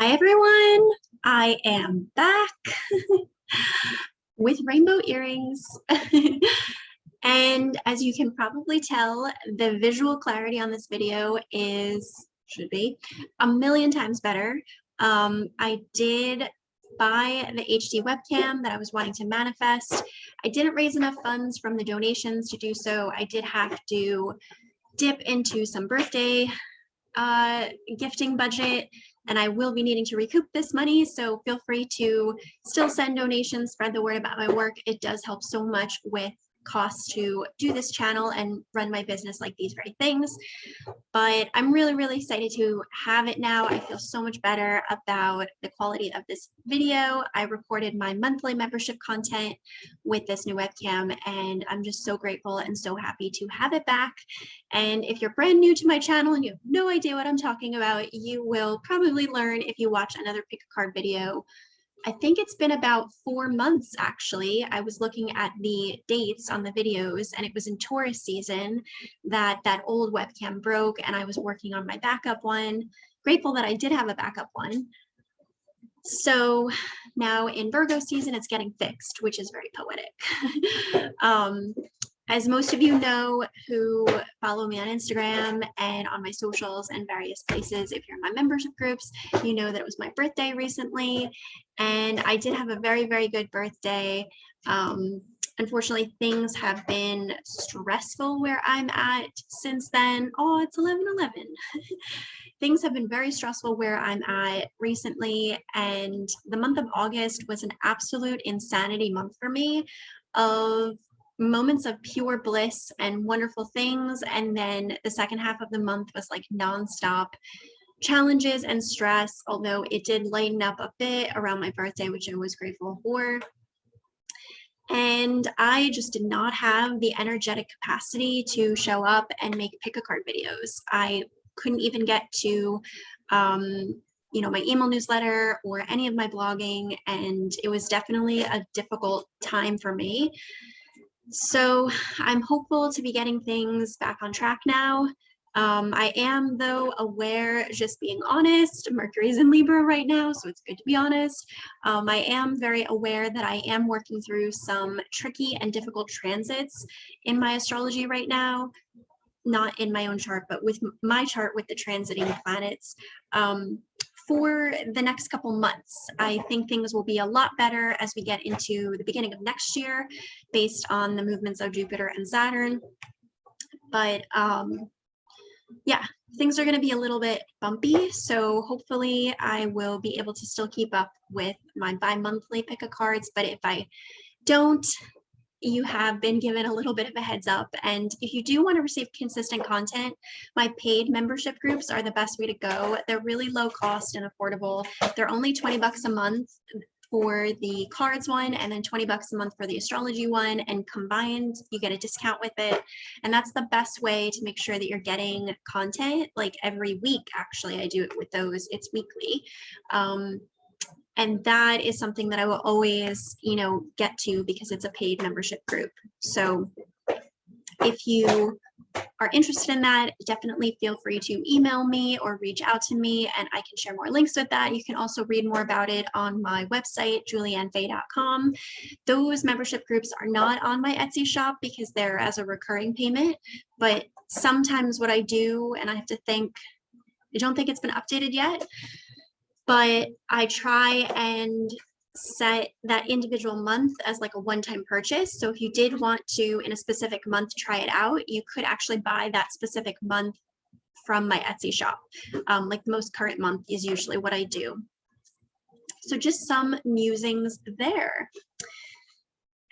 Hi everyone, I am back with rainbow earrings. And as you can probably tell, the visual clarity on this video should be a million times better. I did buy the HD webcam that I was wanting to manifest. I didn't raise enough funds from the donations to do so. I did have to dip into some birthday gifting budget, and I will be needing to recoup this money, so feel free to still send donations, spread the word about my work. It does help so much with costs to do this channel and run my business like these very things. But I'm really excited to have it now. I feel so much better about the quality of this video. I recorded my monthly membership content with this new webcam, and I'm just so grateful and so happy to have it back. And if you're brand new to my channel and you have no idea what I'm talking about, you will probably learn if you watch another pick a card video. I think it's been about 4 months actually. I was looking at the dates on the videos, and it was in Taurus season that old webcam broke, and I was working on my backup one. Grateful that I did have a backup one. So now in Virgo season, it's getting fixed, which is very poetic. As most of you know who follow me on Instagram and on my socials and various places, if you're in my membership groups, you know that it was my birthday recently, and I did have a very good birthday. Unfortunately, things have been stressful where I'm at since then. Oh, it's 11/11. Things have been very stressful where I'm at recently, and the month of August was an absolute insanity month for me of moments of pure bliss and wonderful things, and then the second half of the month was like nonstop challenges and stress, although it did lighten up a bit around my birthday, which I was grateful for. And I just did not have the energetic capacity to show up and make pick a card videos. I couldn't even get to my email newsletter or any of my blogging, and it was definitely a difficult time for me. So I'm hopeful to be getting things back on track now. I am, though, aware, just being honest, Mercury's in Libra right now, so it's good to be honest. I am very aware that I am working through some tricky and difficult transits in my astrology right now. Not in my own chart, but with my chart with the transiting planets. For the next couple months, I think things will be a lot better as we get into the beginning of next year based on the movements of Jupiter and Saturn. But yeah, things are going to be a little bit bumpy, so hopefully I will be able to still keep up with my bi-monthly pick a cards. But if I don't, you have been given a little bit of a heads up. And if you do want to receive consistent content, my paid membership groups are the best way to go. They're really low cost and affordable. They're only 20 bucks a month for the cards one, and then 20 bucks a month for the astrology one, and combined you get a discount with it. And that's the best way to make sure that you're getting content like every week. Actually, I do it with those. It's weekly. And that is something that I will always, get to because it's a paid membership group. So if you are interested in that, definitely feel free to email me or reach out to me, and I can share more links with that. You can also read more about it on my website, juliannefey.com. Those membership groups are not on my Etsy shop because they're as a recurring payment, but sometimes what I do, and I don't think it's been updated yet, but I try and set that individual month as like a one-time purchase. So if you did want to, in a specific month, try it out, you could actually buy that specific month from my Etsy shop. Like the most current month is usually what I do. So just some musings there.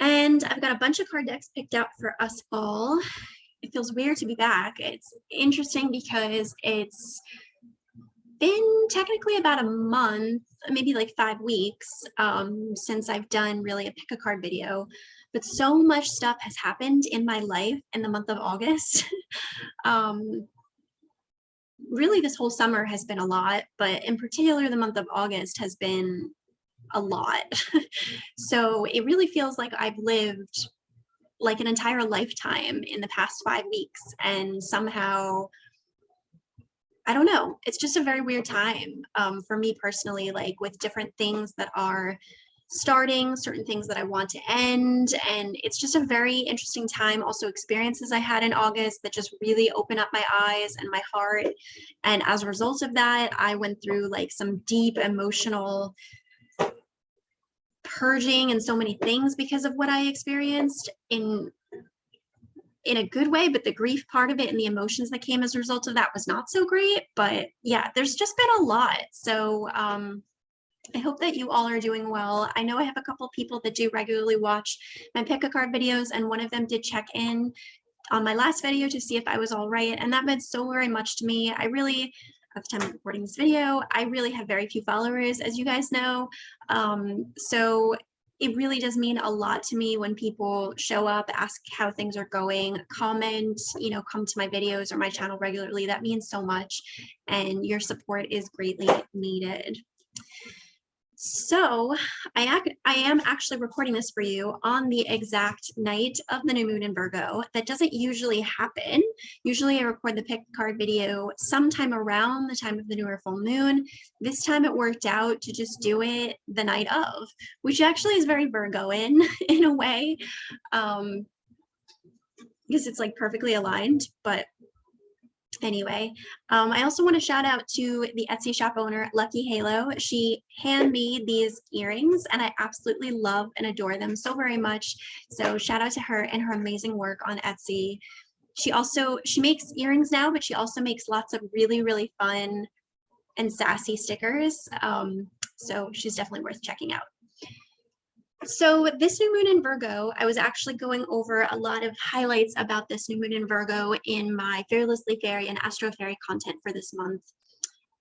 And I've got a bunch of card decks picked out for us all. It feels weird to be back. It's interesting because it's been technically about a month, maybe like 5 weeks, since I've done really a pick a card video, but so much stuff has happened in my life in the month of August. Really, this whole summer has been a lot, but in particular, the month of August has been a lot. So it really feels like I've lived like an entire lifetime in the past 5 weeks, and somehow I don't know. It's just a very weird time for me personally, like with different things that are starting, certain things that I want to end. And it's just a very interesting time. Also, experiences I had in August that just really opened up my eyes and my heart. And as a result of that, I went through like some deep emotional purging and so many things because of what I experienced in a good way, but the grief part of it and the emotions that came as a result of that was not so great. But yeah, there's just been a lot. So I hope that you all are doing well. I know I have a couple people that do regularly watch my pick a card videos, and one of them did check in on my last video to see if I was all right, and that meant so very much to me. I really, at the time of recording this video, I really have very few followers, as you guys know. So it really does mean a lot to me when people show up, ask how things are going, comment, you know, come to my videos or my channel regularly. That means so much, and your support is greatly needed. So I am actually recording this for you on the exact night of the new moon in Virgo. That doesn't usually happen. Usually I record the pick card video sometime around the time of the new or full moon. This time it worked out to just do it the night of, which actually is very Virgoan in a way, because it's like perfectly aligned. But anyway, I also want to shout out to the Etsy shop owner, Lucky Halo. She handmade these earrings and I absolutely love and adore them so very much. So shout out to her and her amazing work on Etsy. She makes earrings now, but she also makes lots of really, really fun and sassy stickers. So she's definitely worth checking out. So this new moon in Virgo, I was actually going over a lot of highlights about this new moon in Virgo in my Fearlessly Fairy and Astro Fairy content for this month.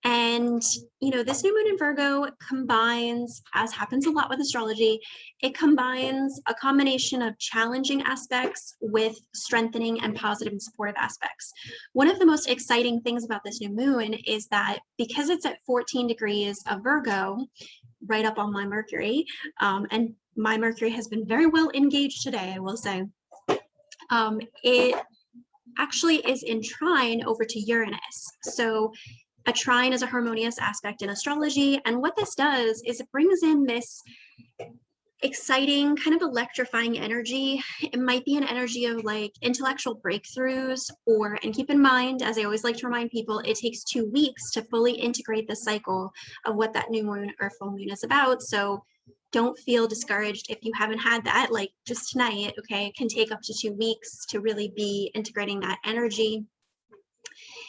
And, you know, this new moon in Virgo combines, as happens a lot with astrology, it combines a combination of challenging aspects with strengthening and positive and supportive aspects. One of the most exciting things about this new moon is that because it's at 14 degrees of Virgo, right up on my Mercury, and my Mercury has been very well engaged today, I will say. It actually is in trine over to Uranus. So a trine is a harmonious aspect in astrology. And what this does is it brings in this exciting, kind of electrifying energy. It might be an energy of like intellectual breakthroughs, and keep in mind, as I always like to remind people, it takes 2 weeks to fully integrate the cycle of what that new moon or full moon is about. So don't feel discouraged if you haven't had that, like just tonight, okay? It can take up to 2 weeks to really be integrating that energy.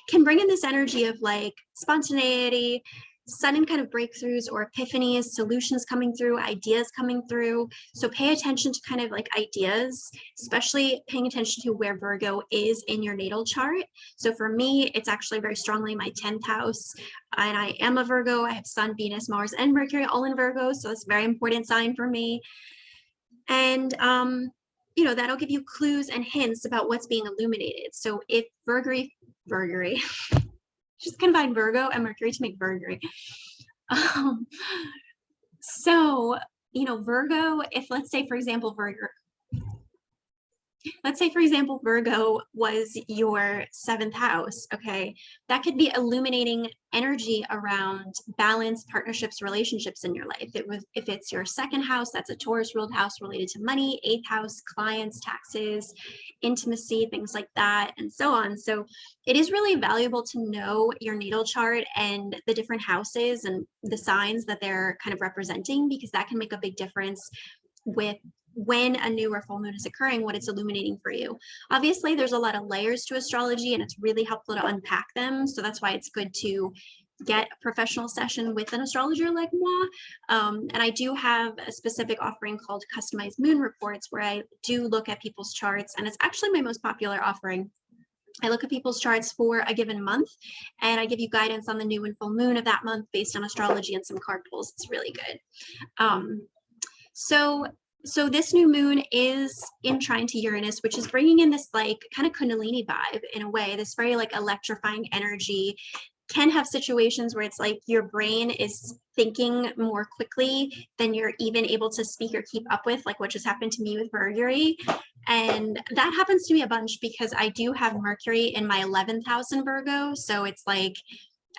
Can bring in this energy of like spontaneity, sudden kind of breakthroughs or epiphanies, solutions coming through, ideas coming through. So pay attention to kind of like ideas, especially paying attention to where Virgo is in your natal chart. So for me, it's actually very strongly my 10th house. And I am a Virgo. I have Sun, Venus, Mars, and Mercury all in Virgo. So it's a very important sign for me. And you know, that'll give you clues and hints about what's being illuminated. So if Virgo, just combine Virgo and Mercury to make Virgo. So, you know, Virgo, if let's say, for example, Virgo was your 7th house, okay? That could be illuminating energy around balance, partnerships, relationships in your life. If it's your 2nd house, that's a Taurus ruled house related to money, 8th house, clients, taxes, intimacy, things like that, and so on. So it is really valuable to know your natal chart and the different houses and the signs that they're kind of representing, because that can make a big difference with when a new or full moon is occurring, what it's illuminating for you. Obviously, there's a lot of layers to astrology and it's really helpful to unpack them. So that's why it's good to get a professional session with an astrologer like moi. And I do have a specific offering called Customized Moon Reports, where I do look at people's charts, and it's actually my most popular offering. I look at people's charts for a given month, and I give you guidance on the new and full moon of that month based on astrology and some card pulls. It's really good. So this new moon is in trine to Uranus, which is bringing in this like kind of Kundalini vibe in a way, this very like electrifying energy, can have situations where it's like your brain is thinking more quickly than you're even able to speak or keep up with, like what just happened to me with Mercury. And that happens to me a bunch because I do have Mercury in my 11th house in Virgo. So it's like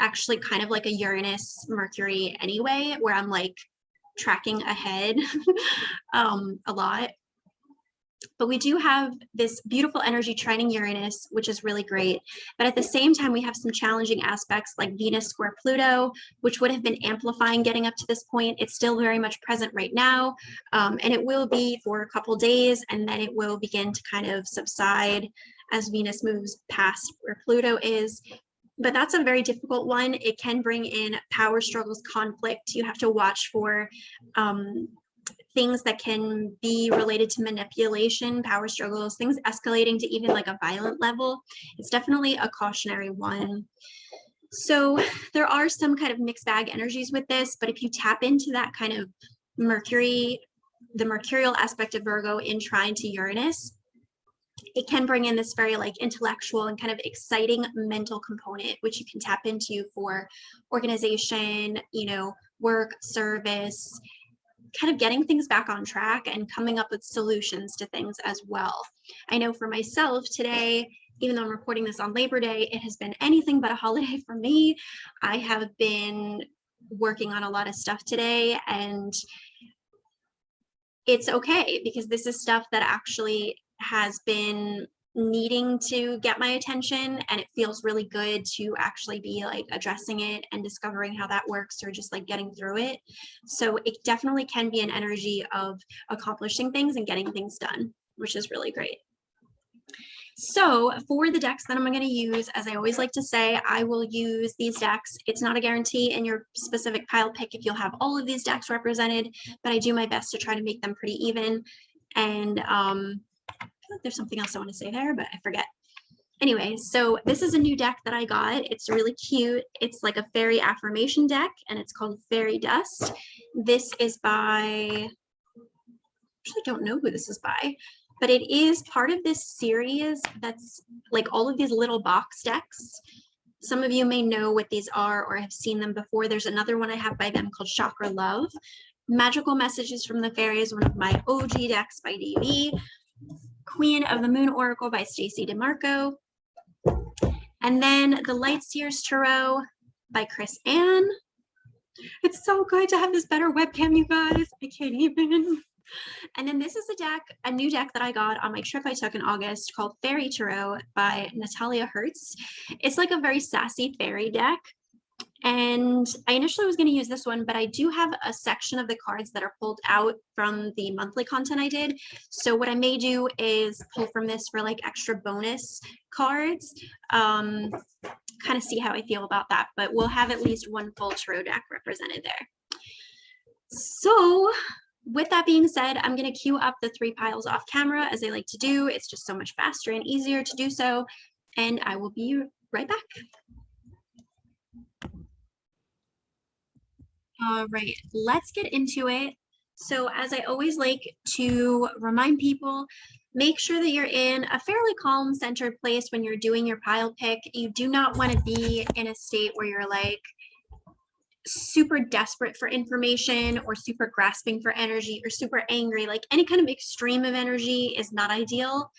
actually kind of like a Uranus Mercury anyway, where I'm like tracking ahead a lot. But we do have this beautiful energy trining Uranus, which is really great. But at the same time, we have some challenging aspects like Venus square Pluto, which would have been amplifying getting up to this point. It's still very much present right now. And it will be for a couple days, and then it will begin to kind of subside as Venus moves past where Pluto is. But that's a very difficult one. It can bring in power struggles, conflict. You have to watch for things that can be related to manipulation, power struggles, things escalating to even like a violent level. It's definitely a cautionary one. So there are some kind of mixed bag energies with this, but if you tap into that kind of Mercury, the mercurial aspect of Virgo in trine to Uranus, it can bring in this very like intellectual and kind of exciting mental component, which you can tap into for organization, you know, work, service, kind of getting things back on track and coming up with solutions to things as well. I know for myself today, even though I'm recording this on Labor Day, it has been anything but a holiday for me. I have been working on a lot of stuff today, and it's okay because this is stuff that actually has been needing to get my attention, and it feels really good to actually be like addressing it and discovering how that works, or just like getting through it. So it definitely can be an energy of accomplishing things and getting things done, which is really great. So for the decks that I'm going to use, as I always like to say, I will use these decks. It's not a guarantee in your specific pile pick if you'll have all of these decks represented, but I do my best to try to make them pretty even. And I feel like there's something else I want to say there, but I forget. Anyway, so this is a new deck that I got. It's really cute. It's like a fairy affirmation deck, and it's called Fairy Dust. This is by, I actually don't know who this is by, but it is part of this series that's like all of these little box decks. Some of you may know what these are or have seen them before. There's another one I have by them called Chakra Love. Magical Messages from the Fairies, one of my OG decks by DV. Queen of the Moon Oracle by Stacey DeMarco. And then the Light Seers Tarot by Chris Ann. It's so good to have this better webcam, you guys. I can't even. And then this is a new deck that I got on my trip I took in August called Fairy Tarot by Natalia Hertz. It's like a very sassy fairy deck. And I initially was going to use this one, but I do have a section of the cards that are pulled out from the monthly content I did. So what I may do is pull from this for like extra bonus cards, kind of see how I feel about that. But we'll have at least one full tarot deck represented there. So with that being said, I'm going to queue up the 3 piles off camera as I like to do. It's just so much faster and easier to do so. And I will be right back. All right, let's get into it. So as I always like to remind people, make sure that you're in a fairly calm, centered place when you're doing your pile pick. You do not want to be in a state where you're like super desperate for information or super grasping for energy or super angry. Like any kind of extreme of energy is not ideal.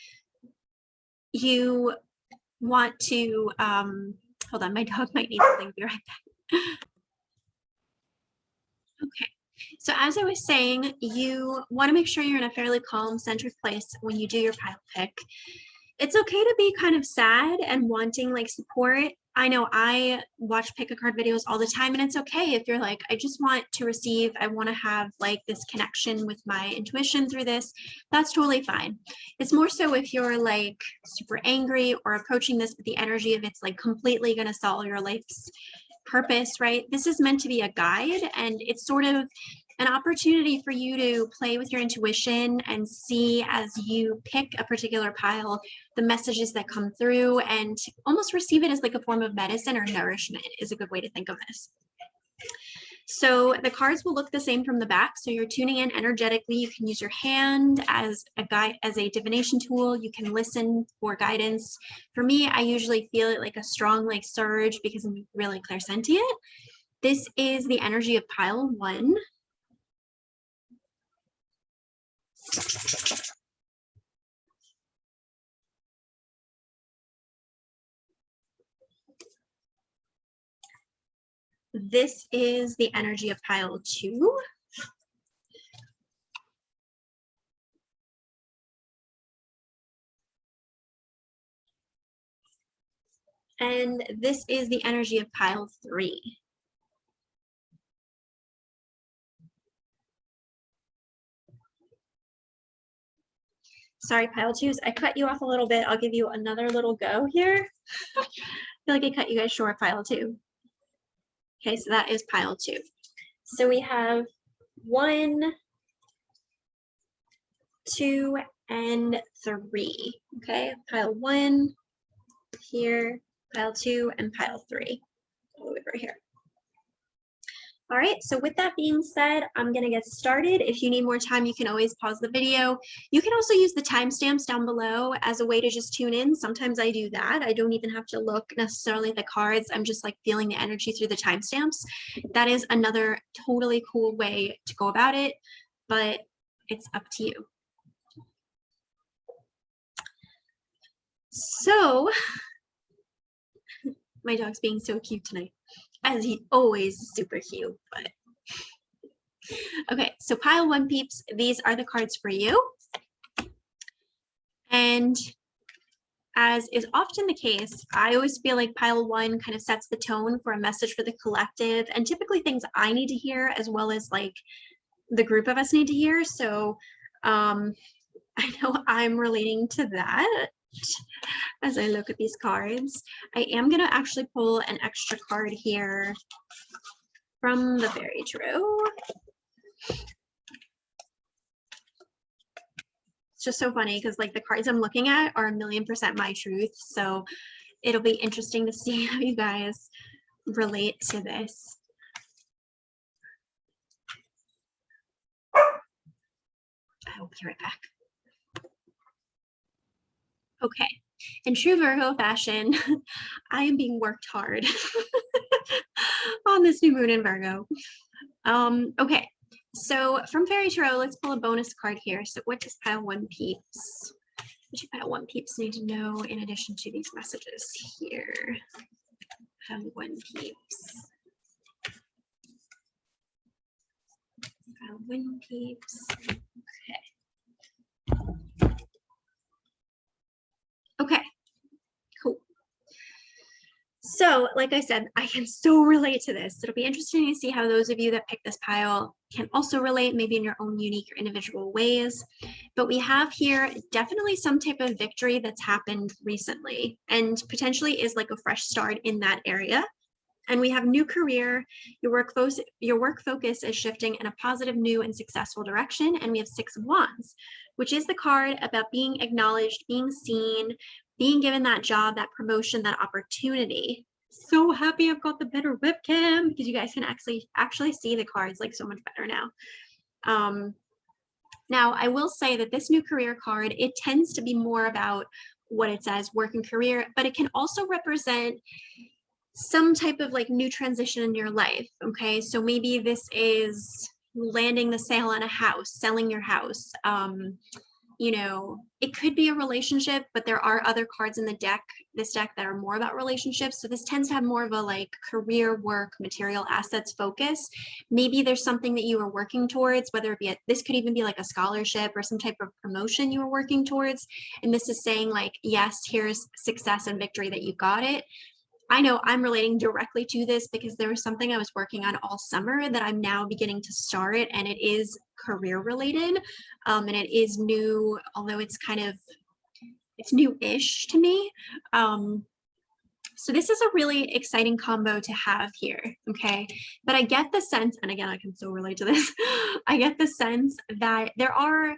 You want to, hold on, my dog might need something. Be right back. Okay, so as I was saying, you want to make sure you're in a fairly calm, centered place when you do your pile pick. It's okay to be kind of sad and wanting like support. I know I watch pick a card videos all the time, and it's okay if you're like, I just want to receive, I want to have like this connection with my intuition through this. That's totally fine. It's more so if you're like super angry or approaching this with the energy of it's like completely going to solve your life's purpose, right? This is meant to be a guide, and it's sort of an opportunity for you to play with your intuition and see as you pick a particular pile the messages that come through, and almost receive it as like a form of medicine or nourishment is a good way to think of this. So the cards will look the same from the back. So you're tuning in energetically. You can use your hand as a guide, as a divination tool. You can listen for guidance. For me, I usually feel it like a strong like surge because I'm really clairsentient. This is the energy of pile 1. This is the energy of pile 2. And this is the energy of pile 3. Sorry, pile 2s, I cut you off a little bit. I'll give you another little go here. I feel like I cut you guys short, pile 2. Okay, so that is pile 2. So we have 1, 2, and 3. Okay, pile 1 here, pile 2, and pile 3 all the way right here. All right, so with that being said, I'm gonna get started. If you need more time, you can always pause the video. You can also use the timestamps down below as a way to just tune in. Sometimes I do that. I don't even have to look necessarily at the cards. I'm just like feeling the energy through the timestamps. That is another totally cool way to go about it, but it's up to you. So, my dog's being so cute tonight, as he always is super cute, but okay, so pile 1 peeps, these are the cards for you. And as is often the case, I always feel like pile 1 kind of sets the tone for a message for the collective, and typically things I need to hear as well as like the group of us need to hear. So I know I'm relating to that as I look at these cards. I am going to actually pull an extra card here from the Fairy Tarot. It's just so funny because like the cards I'm looking at are 1,000,000% my truth. So it'll be interesting to see how you guys relate to this. I will be right back. Okay, in true Virgo fashion, I am being worked hard on this new moon in Virgo. Okay, so from Fairy Tarot, let's pull a bonus card here. So what does pile 1 peeps? What do pile 1 peeps need to know in addition to these messages here? Pile 1 peeps. Pile 1 peeps. Okay, cool. So, like I said, I can so relate to this. It'll be interesting to see how those of you that pick this pile can also relate, maybe in your own unique or individual ways. But we have here definitely some type of victory that's happened recently and potentially is like a fresh start in that area. And we have new career, your work focus is shifting in a positive, new, and successful direction. And we have 6 of Wands, which is the card about being acknowledged, being seen, being given that job, that promotion, that opportunity. So happy I've got the better webcam because you guys can actually see the cards like so much better now. Now, I will say that this new career card, it tends to be more about what it says, work and career, but it can also represent some type of like new transition in your life. Okay, so maybe this is landing the sale on a house, selling your house. You know, it could be a relationship, but there are other cards in the deck, this deck, that are more about relationships. So this tends to have more of a like career, work, material assets focus. Maybe there's something that you are working towards, whether it be this could even be like a scholarship or some type of promotion you were working towards. And this is saying like, yes, here's success and victory that you got it. I know I'm relating directly to this because there was something I was working on all summer that I'm now beginning to start, and it is career related, and it is new, although it's new-ish to me. So this is a really exciting combo to have here, okay? But I get the sense, and again, I can so relate to this, I get the sense that there are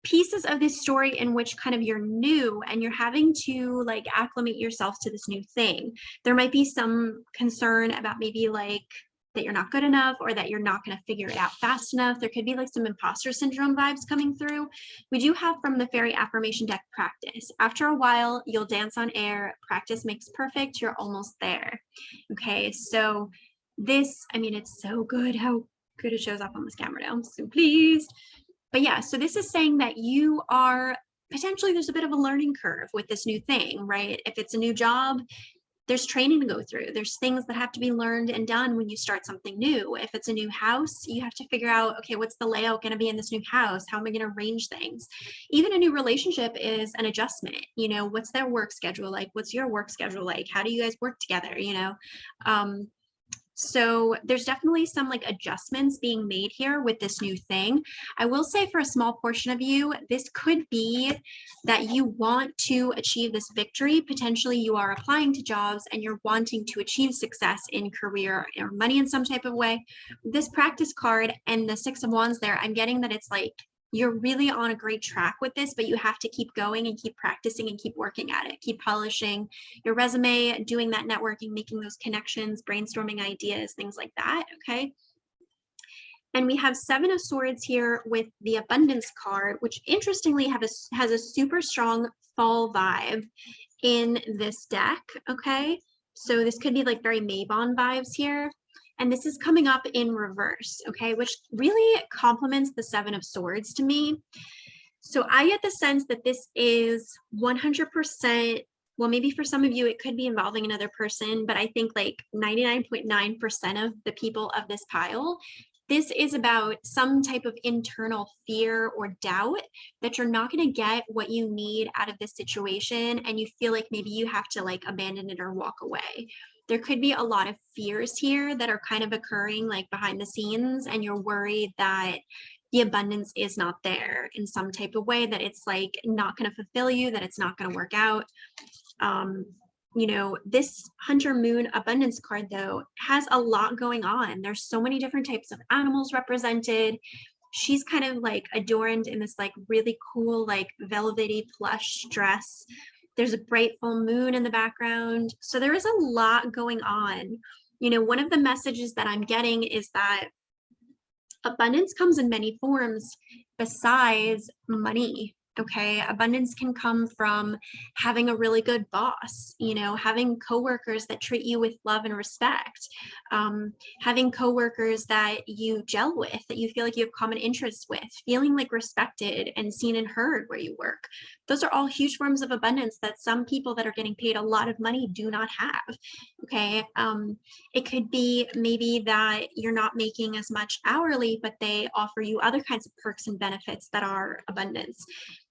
pieces of this story in which kind of you're new and you're having to like acclimate yourself to this new thing. There might be some concern about maybe like that you're not good enough, or that you're not going to figure it out fast enough. There could be like some imposter syndrome vibes coming through. We do have from the fairy affirmation deck practice. After a while, you'll dance on air. Practice makes perfect. You're almost there. Okay, so this, I mean, it's so good how good it shows up on this camera now. I'm so pleased. But yeah, so this is saying that you are potentially, there's a bit of a learning curve with this new thing, right? If it's a new job, there's training to go through. There's things that have to be learned and done when you start something new. If it's a new house, you have to figure out, okay, what's the layout going to be in this new house? How am I going to arrange things? Even a new relationship is an adjustment. You know, what's their work schedule like? What's your work schedule like? How do you guys work together? You know, so there's definitely some like adjustments being made here with this new thing. I will say for a small portion of you, this could be that you want to achieve this victory. Potentially you are applying to jobs and you're wanting to achieve success in career or money in some type of way. This practice card and the 6 of Wands there, I'm getting that it's like, you're really on a great track with this, but you have to keep going and keep practicing and keep working at it, keep polishing your resume, doing that networking, making those connections, brainstorming ideas, things like that, okay? And we have 7 of Swords here with the Abundance card, which interestingly has a super strong fall vibe in this deck, okay? So this could be like very Mabon vibes here. And this is coming up in reverse, okay, which really complements the 7 of Swords to me. So I get the sense that this is 100%, well, maybe for some of you, it could be involving another person, but I think like 99.9% of the people of this pile, this is about some type of internal fear or doubt that you're not going to get what you need out of this situation. And you feel like maybe you have to like abandon it or walk away. There could be a lot of fears here that are kind of occurring like behind the scenes, and you're worried that the abundance is not there in some type of way, that it's like not going to fulfill you, that it's not going to work out. You know, this Hunter Moon abundance card though has a lot going on. There's so many different types of animals represented. She's kind of like adorned in this like really cool like velvety plush dress. There's a bright full moon in the background. So there is a lot going on. You know, one of the messages that I'm getting is that abundance comes in many forms besides money. Okay, abundance can come from having a really good boss, you know, having coworkers that treat you with love and respect, having coworkers that you gel with, that you feel like you have common interests with, feeling like respected and seen and heard where you work. Those are all huge forms of abundance that some people that are getting paid a lot of money do not have. Okay, it could be maybe that you're not making as much hourly, but they offer you other kinds of perks and benefits that are abundance.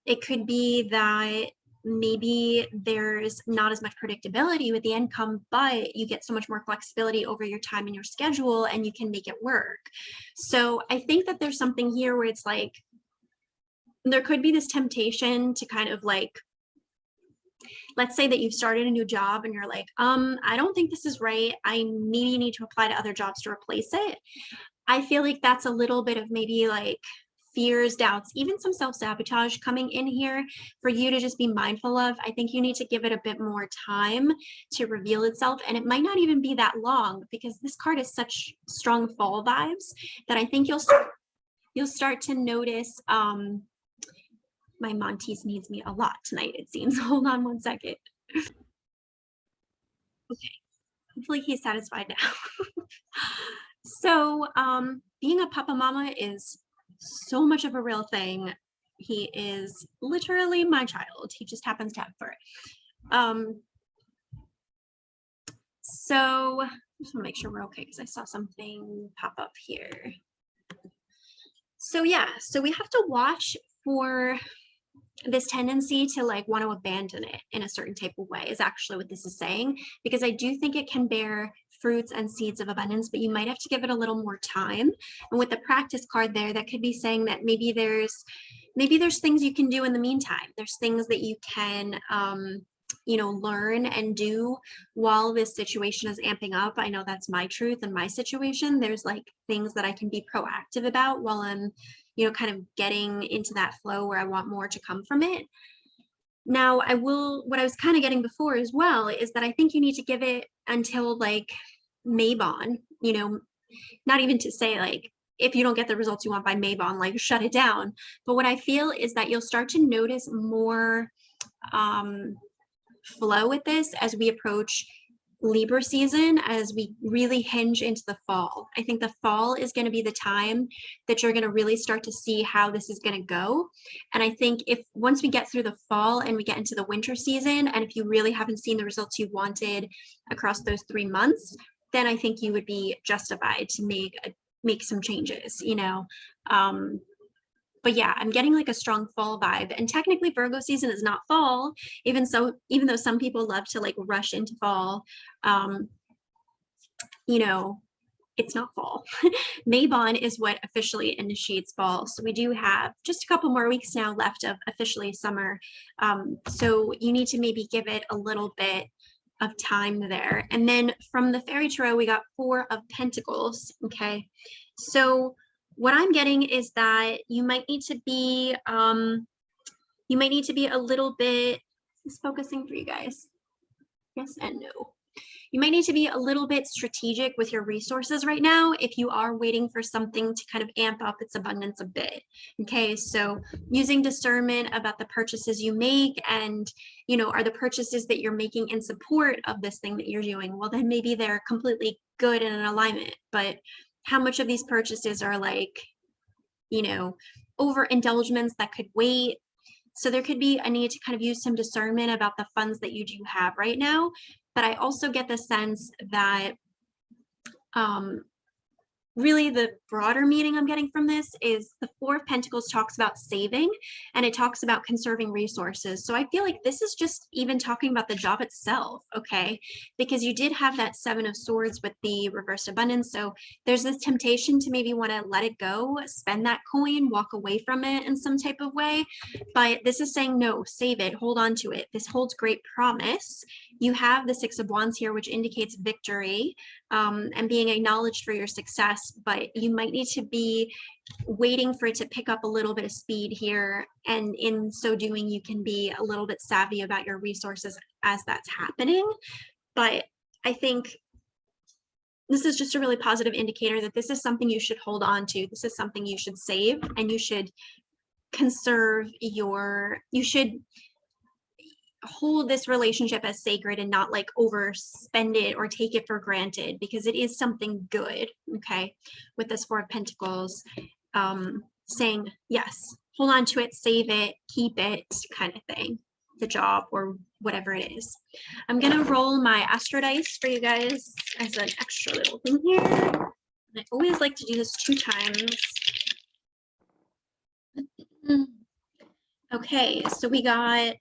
It could be that maybe there's not as much predictability with the income, but you get so much more flexibility over your time and your schedule, and you can make it work. So I think that there's something here where it's like, there could be this temptation to kind of like, let's say that you've started a new job and you're like, I don't think this is right. I maybe need to apply to other jobs to replace it. I feel like that's a little bit of maybe like fears, doubts, even some self-sabotage coming in here for you to just be mindful of. I think you need to give it a bit more time to reveal itself. And it might not even be that long, because this card is such strong fall vibes that I think you'll start to notice. My Montes needs me a lot tonight, it seems. Hold on one second. Okay, hopefully he's satisfied now. So being a papa mama is so much of a real thing. He is literally my child. He just happens to have fur. So I just want to make sure we're okay, because I saw something pop up here. So yeah, so we have to watch for this tendency to like want to abandon it in a certain type of way, is actually what this is saying, because I do think it can bear fruits and seeds of abundance, but you might have to give it a little more time. And with the practice card there, that could be saying that maybe there's things you can do in the meantime. There's things that you can you know, learn and do while this situation is amping up. I know that's my truth and my situation. There's like things that I can be proactive about while I'm, you know, kind of getting into that flow where I want more to come from it. Now, what I was kind of getting before as well is that I think you need to give it until like Mabon, you know, not even to say like, if you don't get the results you want by Mabon, like shut it down. But what I feel is that you'll start to notice more flow with this as we approach Libra season, as we really hinge into the fall. I think the fall is going to be the time that you're going to really start to see how this is going to go. And I think if once we get through the fall and we get into the winter season, and if you really haven't seen the results you wanted across those 3 months, then I think you would be justified to make some changes, you know. But yeah, I'm getting like a strong fall vibe. And technically Virgo season is not fall, even though some people love to like rush into fall, you know, it's not fall. Mabon is what officially initiates fall. So we do have just a couple more weeks now left of officially summer. So you need to maybe give it a little bit of time there. And then from the Fairy Tarot, we got 4 of Pentacles. Okay, so what I'm getting is that you might need to be a little bit, is focusing for you guys? Yes and no. You might need to be a little bit strategic with your resources right now if you are waiting for something to kind of amp up its abundance a bit. Okay, so using discernment about the purchases you make, and you know, are the purchases that you're making in support of this thing that you're doing? Well, then maybe they're completely good and in alignment, but how much of these purchases are like, you know, overindulgements that could wait? So there could be a need to kind of use some discernment about the funds that you do have right now. But I also get the sense that really the broader meaning I'm getting from this is the 4 of Pentacles talks about saving, and it talks about conserving resources. So I feel like this is just even talking about the job itself, okay? Because you did have that 7 of Swords with the reversed abundance. So there's this temptation to maybe want to let it go, spend that coin, walk away from it in some type of way. But this is saying, no, save it, hold on to it. This holds great promise. You have the 6 of Wands here, which indicates victory and being acknowledged for your success, but you might need to be waiting for it to pick up a little bit of speed here. And in so doing, you can be a little bit savvy about your resources as that's happening. But I think this is just a really positive indicator that this is something you should hold on to. This is something you should save, and you should conserve you should hold this relationship as sacred and not like overspend it or take it for granted, because it is something good. Okay, with this 4 of Pentacles, saying yes, hold on to it, save it, keep it, kind of thing, the job or whatever it is. I'm gonna roll my astro dice for you guys as an extra little thing here. I always like to do this 2 times. Okay, so we got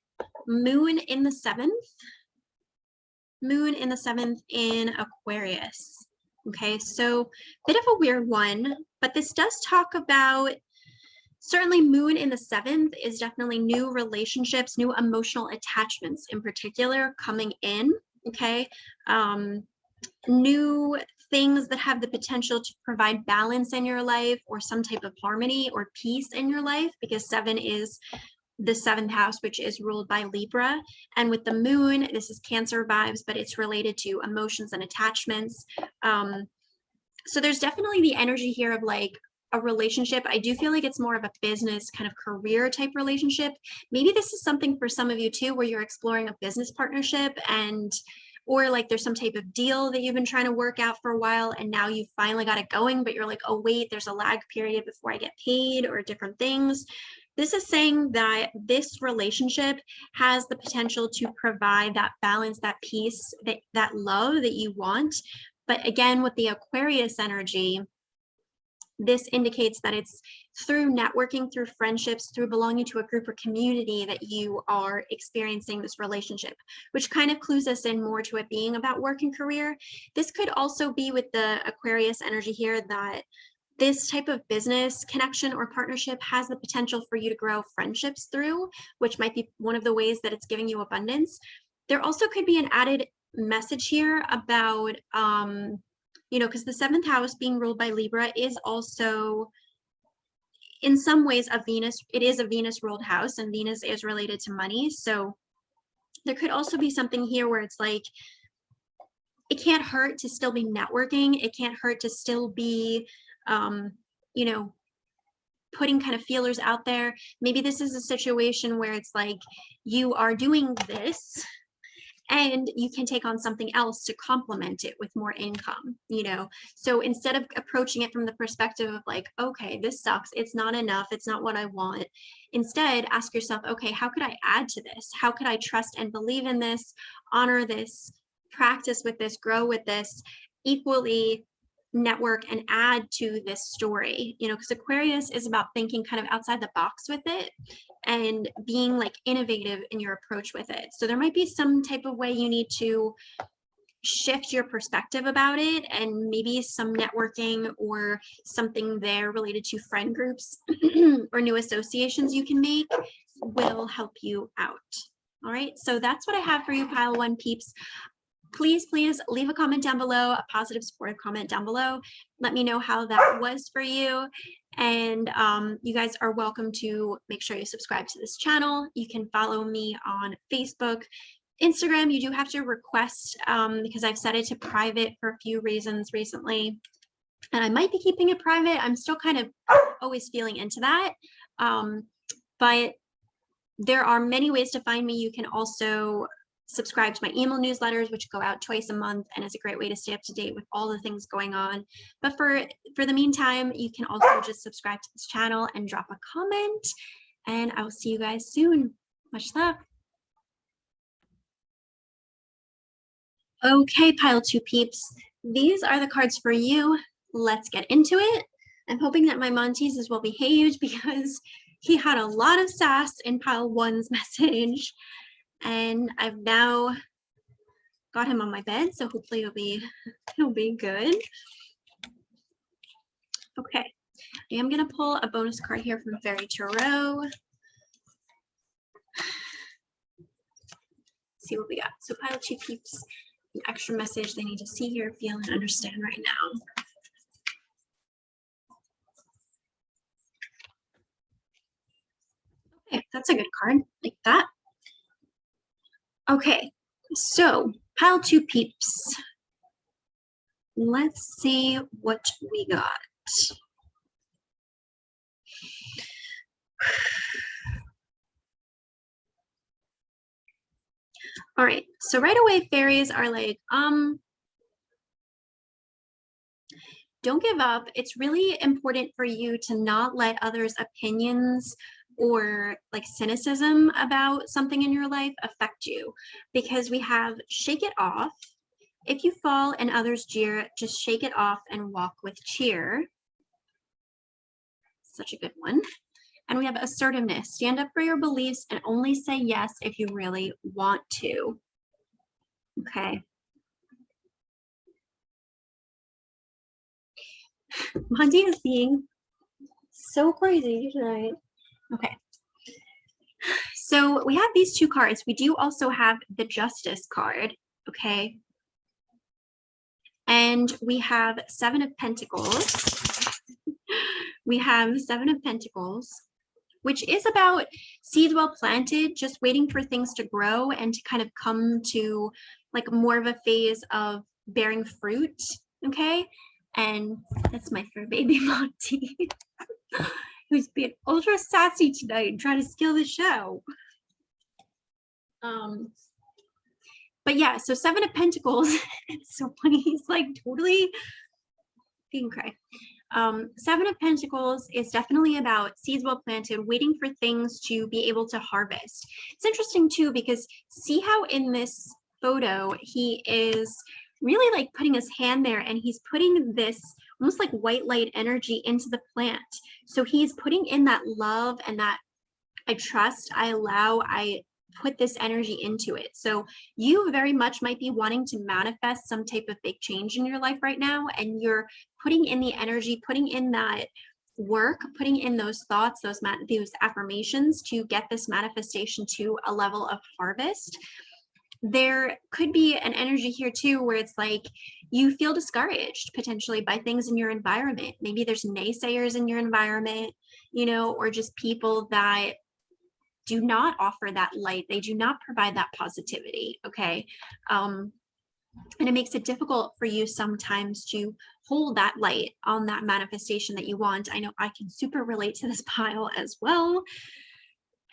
Moon in the 7th. Moon in the 7th in Aquarius. Okay, so bit of a weird one, but this does talk about, certainly Moon in the 7th is definitely new relationships, new emotional attachments in particular coming in. Okay, new things that have the potential to provide balance in your life or some type of harmony or peace in your life, because 7 is the 7th house, which is ruled by Libra. And with the moon, this is Cancer vibes, but it's related to emotions and attachments. So there's definitely the energy here of like a relationship. I do feel like it's more of a business kind of career type relationship. Maybe this is something for some of you too, where you're exploring a business partnership, and or like there's some type of deal that you've been trying to work out for a while, and now you finally got it going, but you're like, oh wait, there's a lag period before I get paid, or different things. This is saying that this relationship has the potential to provide that balance, that peace, that love that you want. But again, with the Aquarius energy, this indicates that it's through networking, through friendships, through belonging to a group or community that you are experiencing this relationship, which kind of clues us in more to it being about work and career. This could also be with the Aquarius energy here, that this type of business connection or partnership has the potential for you to grow friendships through, which might be one of the ways that it's giving you abundance. There also could be an added message here about, you know, because the 7th house being ruled by Libra is also in some ways a Venus, it is a Venus ruled house, and Venus is related to money. So there could also be something here where it's like, it can't hurt to still be networking. It can't hurt to still be, you know, putting kind of feelers out there. Maybe this is a situation where it's like you are doing this and you can take on something else to complement it with more income, you know? So instead of approaching it from the perspective of like, okay, this sucks, it's not enough, it's not what I want. Instead, ask yourself, okay, how could I add to this? How could I trust and believe in this, honor this, practice with this, grow with this, equally network and add to this story, you know, because Aquarius is about thinking kind of outside the box with it and being like innovative in your approach with it. So there might be some type of way you need to shift your perspective about it, and maybe some networking or something there related to friend groups or new associations you can make will help you out. All right, so that's what I have for you, pile one peeps. Please leave a comment down below, a positive, supportive comment down below. Let me know how that was for you. And you guys are welcome to make sure you subscribe to this channel. You can follow me on Facebook. Instagram, you do have to request because I've set it to private for a few reasons recently. And I might be keeping it private. I'm still kind of always feeling into that. But there are many ways to find me. You can also subscribe to my email newsletters, which go out twice a month and is a great way to stay up to date with all the things going on. But for the meantime, you can also just subscribe to this channel and drop a comment, and I will see you guys soon. Much love. Okay, pile two peeps, these are the cards for you. Let's get into it. I'm hoping that my Montes is well behaved because he had a lot of sass in pile one's message. And I've now got him on my bed, so hopefully he'll be good. Okay, I am gonna pull a bonus card here from Fairy Tarot. See what we got. So pile two peeps, an extra message they need to see, hear, feel, and understand right now. Okay, that's a good card, like that. Okay, so pile two peeps. Let's see what we got. All right, so right away, fairies are like, don't give up. It's really important for you to not let others' opinions or like cynicism about something in your life affect you, because we have shake it off. If you fall and others jeer, just shake it off and walk with cheer. Such a good one. And we have assertiveness. Stand up for your beliefs and only say yes if you really want to. Okay. Monty is being so crazy tonight. Okay. So we have these two cards. We do also have the Justice card. Okay. And we have Seven of Pentacles. We have Seven of Pentacles, which is about seeds well planted, just waiting for things to grow and to kind of come to like more of a phase of bearing fruit. Okay. And that's my fur baby Monty, who's being ultra sassy tonight and trying to steal the show. But yeah, so Seven of Pentacles, it's so funny. He's like totally being cray. Seven of Pentacles is definitely about seeds well planted, waiting for things to be able to harvest. It's interesting too, because see how in this photo, he is really like putting his hand there and he's putting this almost like white light energy into the plant. So he's putting in that love and that I trust, I allow, I put this energy into it. So you very much might be wanting to manifest some type of big change in your life right now, and you're putting in the energy, putting in that work, putting in those thoughts, those affirmations to get this manifestation to a level of harvest. There could be an energy here too where it's like you feel discouraged potentially by things in your environment. Maybe there's naysayers in your environment, you know, or just people that do not offer that light. They do not provide that positivity. Okay. And it makes it difficult for you sometimes to hold that light on that manifestation that you want. I know I can super relate to this pile as well.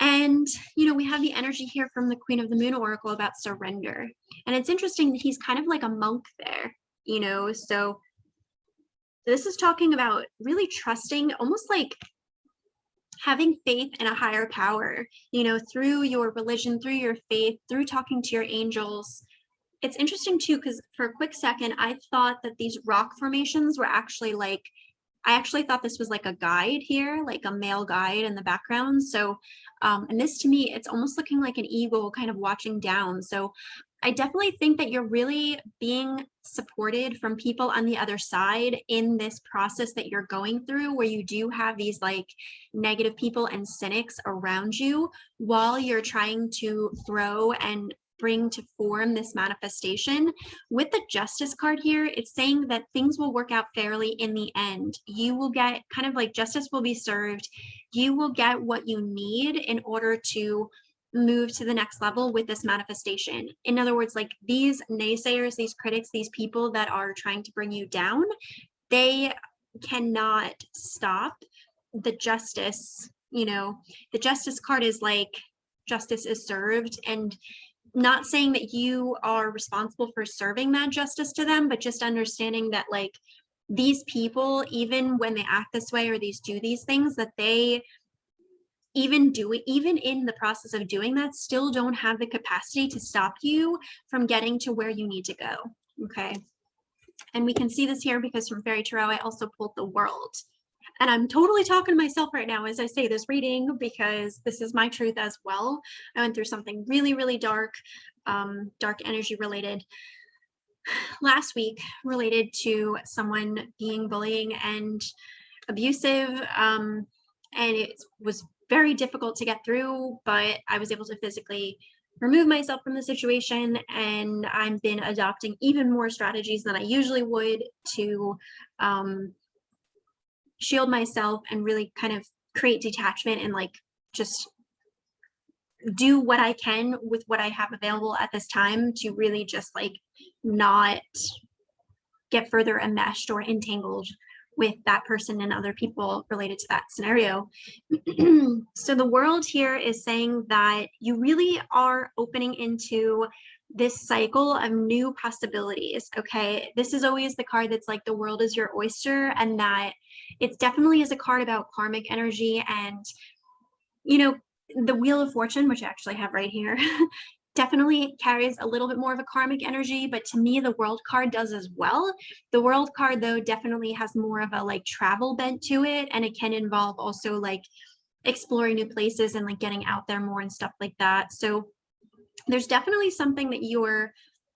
And, you know, we have the energy here from the Queen of the Moon Oracle about surrender. And it's interesting that he's kind of like a monk there, you know, so this is talking about really trusting, almost like having faith in a higher power, you know, through your religion, through your faith, through talking to your angels. It's interesting too, because for a quick second, I thought that these rock formations were actually like, I actually thought this was like a guide here, like a male guide in the background. So, and this to me, it's almost looking like an eagle kind of watching down. So I definitely think that you're really being supported from people on the other side in this process that you're going through, where you do have these like negative people and cynics around you while you're trying to throw and bring to form this manifestation. With the Justice card here, it's saying that things will work out fairly in the end. You will get kind of like justice will be served. You will get what you need in order to move to the next level with this manifestation. In other words, like these naysayers, these critics, these people that are trying to bring you down, they cannot stop the justice. You know, the Justice card is like justice is served, and not saying that you are responsible for serving that justice to them, but just understanding that like these people, even when they act this way or these do these things, that they even in the process of doing that, still don't have the capacity to stop you from getting to where you need to go. Okay. And we can see this here because from Fairy Tarot, I also pulled the World. And I'm totally talking to myself right now as I say this reading, because this is my truth as well. I went through something really, really dark, dark energy related last week, related to someone being bullying and abusive. And it was very difficult to get through, but I was able to physically remove myself from the situation, and I've been adopting even more strategies than I usually would to shield myself and really kind of create detachment and like just do what I can with what I have available at this time to really just like not get further enmeshed or entangled with that person and other people related to that scenario. So the World here is saying that you really are opening into this cycle of new possibilities. Okay, this is always the card that's like the world is your oyster, and that it's definitely is a card about karmic energy. And you know, the Wheel of Fortune, which I actually have right here, definitely carries a little bit more of a karmic energy, but to me the World card does as well. The World card though definitely has more of a like travel bent to it, and it can involve also like exploring new places and like getting out there more and stuff like that. So there's definitely something that you're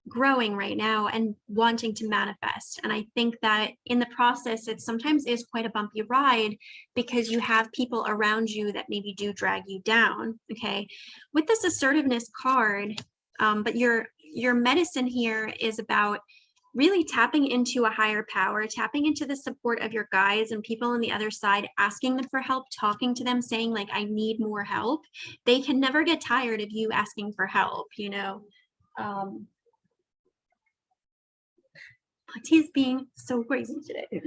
growing right now and wanting to manifest. And I think that in the process, it sometimes is quite a bumpy ride because you have people around you that maybe do drag you down. Okay. With this assertiveness card, but your medicine here is about really tapping into a higher power, tapping into the support of your guides and people on the other side, asking them for help, talking to them, saying like, I need more help. They can never get tired of you asking for help, you know. But he's being so crazy today.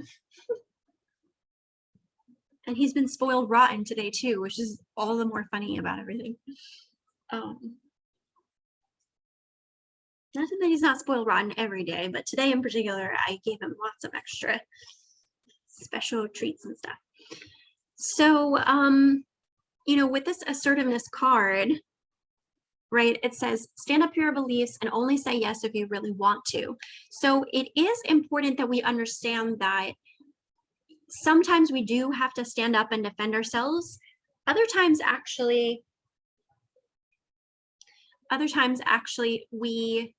And he's been spoiled rotten today too, which is all the more funny about everything. Not that he's not spoiled rotten every day, but today in particular, I gave him lots of extra special treats and stuff. So, you know, with this assertiveness card, right, it says, stand up for your beliefs and only say yes if you really want to. So it is important that we understand that sometimes we do have to stand up and defend ourselves. Other times actually we